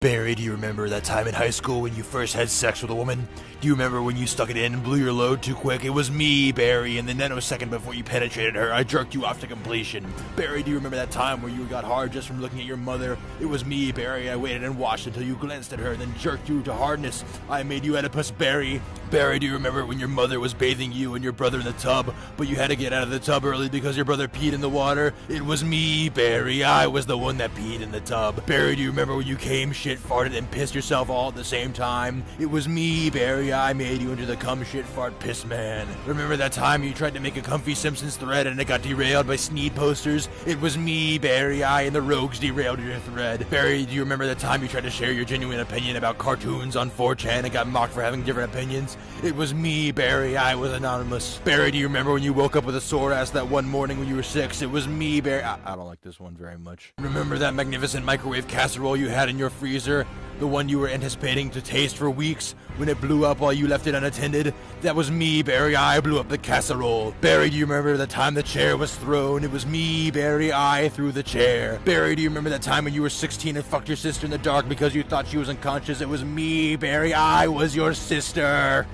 Barry, do you remember that time in high school when you first had sex with a woman? Do you remember when you stuck it in and blew your load too quick? It was me, Barry, and the nanosecond before you penetrated her, I jerked you off to completion. Barry, do you remember that time where you got hard just from looking at your mother? It was me, Barry, I waited and watched until you glanced at her, then jerked you to hardness. I made you Oedipus, Barry. Barry, do you remember when your mother was bathing you and your brother in the tub, but you had to get out of the tub early because your brother peed in the water? It was me, Barry, I was the one that peed in the tub. Barry, do you remember when you came, shit, farted, and pissed yourself all at the same time? It was me, Barry, I made you into the cum, shit, fart, piss man. Remember that time you tried to make a comfy Simpsons thread and it got derailed by Sneed posters? It was me, Barry, I and the rogues derailed your thread. Barry, do you remember the time you tried to share your genuine opinion about cartoons on 4chan and got mocked for having different opinions? It was me, Barry, I was anonymous. Barry, do you remember when you woke up with a sore ass that one morning when you were 6? It was me, Barry. I don't like this one very much. Remember that magnificent microwave casserole you had in your freezer? The one you were anticipating to taste for weeks when it blew up while you left it unattended? That was me, Barry, I blew up the casserole. Barry, do you remember the time the chair was thrown? It was me, Barry, I threw the chair. Barry, do you remember that time when you were 16 and fucked your sister in the dark because you thought she was unconscious? It was me, Barry, I was your sister.